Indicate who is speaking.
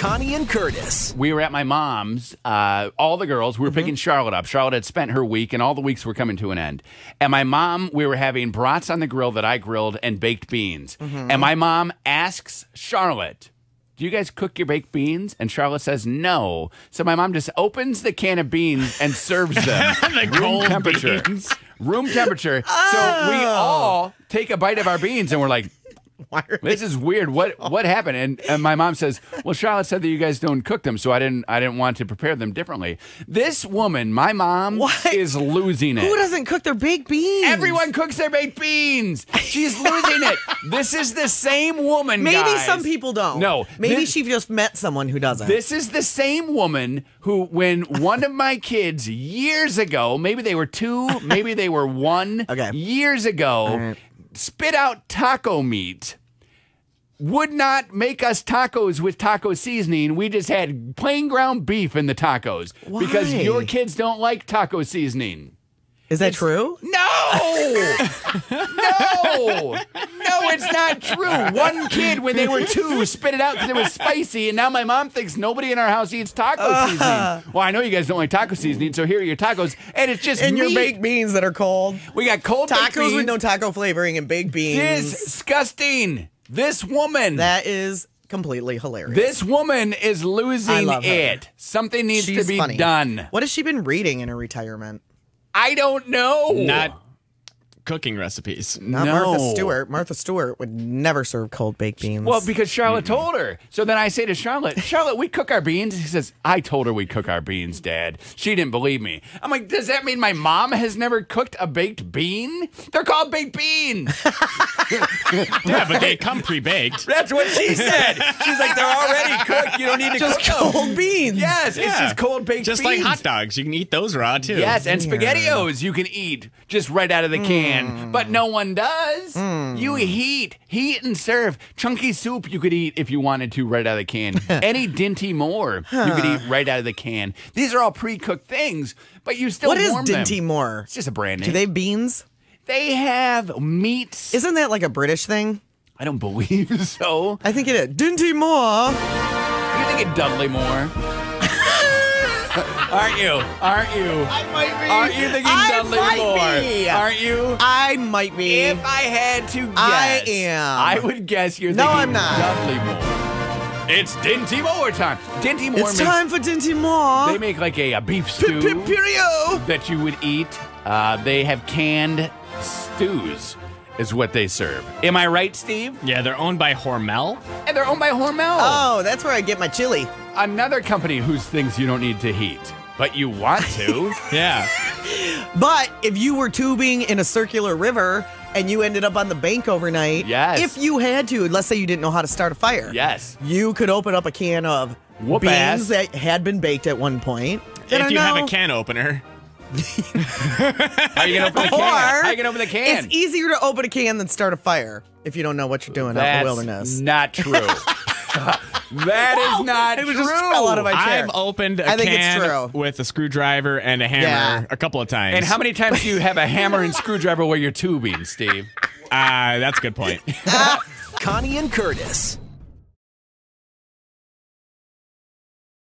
Speaker 1: Connie and Curtis.
Speaker 2: We were at my mom's, all the girls. We were picking Charlotte up. Charlotte had spent her week, and all the weeks were coming to an end. And my mom, we were having brats on the grill that I grilled and baked beans. And my mom asks Charlotte, do you guys cook your baked beans? And Charlotte says no. So my mom just opens the can of beans and serves them. Room temperature. Room temperature. So we all take a bite of our beans, and we're like, this is weird. What happened? And my mom says, well, Charlotte said that you guys don't cook them, so I didn't want to prepare them differently. This woman, my mom, is losing it.
Speaker 3: Who doesn't cook their baked beans?
Speaker 2: Everyone cooks their baked beans. She's losing it. This is the same woman,
Speaker 3: Maybe
Speaker 2: guys.
Speaker 3: some people don't.
Speaker 2: No.
Speaker 3: Maybe she just met someone who doesn't.
Speaker 2: This is the same woman who, when one of my kids years ago, maybe they were 2, maybe they were 1, years ago, spit out taco meat, would not make us tacos with taco seasoning. We just had plain ground beef in the tacos.
Speaker 3: Why?
Speaker 2: Because your kids don't like taco seasoning.
Speaker 3: Is that true?
Speaker 2: No! No! No, it's not true. One kid, when they were 2, spit it out because it was spicy, and now my mom thinks nobody in our house eats taco seasoning. Well, I know you guys don't like taco seasoning, so here are your tacos, and it's just
Speaker 3: And
Speaker 2: meat.
Speaker 3: your baked beans that are cold.
Speaker 2: We got cold baked beans.
Speaker 3: Tacos with no taco flavoring and baked beans.
Speaker 2: Disgusting. This woman.
Speaker 3: That is completely hilarious.
Speaker 2: This woman is losing it. Something needs to be done.
Speaker 3: What has she been reading in her retirement?
Speaker 2: I don't know.
Speaker 4: Not cooking recipes.
Speaker 3: Not Martha Stewart. Martha Stewart would never serve cold baked beans.
Speaker 2: Well, because Charlotte told her. So then I say to Charlotte, Charlotte, we cook our beans? And she says, I told her we cook our beans, Dad. She didn't believe me. I'm like, does that mean my mom has never cooked a baked bean? They're called baked beans.
Speaker 4: Yeah, but they come pre-baked.
Speaker 2: That's what she said. She's like, they're already cooked. You don't need to
Speaker 3: just
Speaker 2: cook them.
Speaker 3: cold beans.
Speaker 2: Yes, it's just cold baked beans.
Speaker 4: Just like hot dogs. You can eat those raw, too.
Speaker 2: Yes, and SpaghettiOs you can eat just right out of the can. But no one does. You heat and serve. Chunky soup you could eat if you wanted to right out of the can. Any Dinty Moore you could eat right out of the can. These are all pre-cooked things, but you still
Speaker 3: What is
Speaker 2: warm them.
Speaker 3: Dinty Moore?
Speaker 2: It's just a brand name.
Speaker 3: Do they have beans?
Speaker 2: They have meats.
Speaker 3: Isn't that like a British thing?
Speaker 2: I don't believe so.
Speaker 3: I think it is. Dinty Moore.
Speaker 2: You think it Dudley Moore? Aren't you? Aren't you?
Speaker 3: I might be.
Speaker 2: Aren't you thinking Dudley Moore?
Speaker 3: Be.
Speaker 2: Aren't you?
Speaker 3: I might be.
Speaker 2: If I had to guess,
Speaker 3: I am.
Speaker 2: I would guess you're
Speaker 3: No,
Speaker 2: thinking
Speaker 3: I'm not.
Speaker 2: Dudley Moore. It's Dinty Moore time. Dinty Moore
Speaker 3: It's time for Dinty Moore.
Speaker 2: They make like a beef stew that you would eat. They have canned stews is what they serve. Am I right, Steve?
Speaker 4: Yeah, they're owned by Hormel.
Speaker 2: And they're owned by Hormel.
Speaker 3: Oh, that's where I get my chili.
Speaker 2: Another company whose things you don't need to heat, but you want to.
Speaker 4: Yeah.
Speaker 3: But if you were tubing in a circular river and you ended up on the bank overnight, if you had to, let's say you didn't know how to start a fire, you could open up a can of beans that had been baked at one point.
Speaker 4: If you have a can opener.
Speaker 2: How are you going to open the can? How are you going to open the can?
Speaker 3: It's easier to open a can than start a fire if you don't know what you're doing out in the wilderness.
Speaker 2: Not true. That is not
Speaker 3: it was
Speaker 2: true.
Speaker 3: Just fell out of my chair.
Speaker 4: I've opened a can with a screwdriver and a hammer a couple of times.
Speaker 2: And how many times do you have a hammer and screwdriver where you're tubing, Steve?
Speaker 4: That's a good point.
Speaker 1: Connie and Curtis.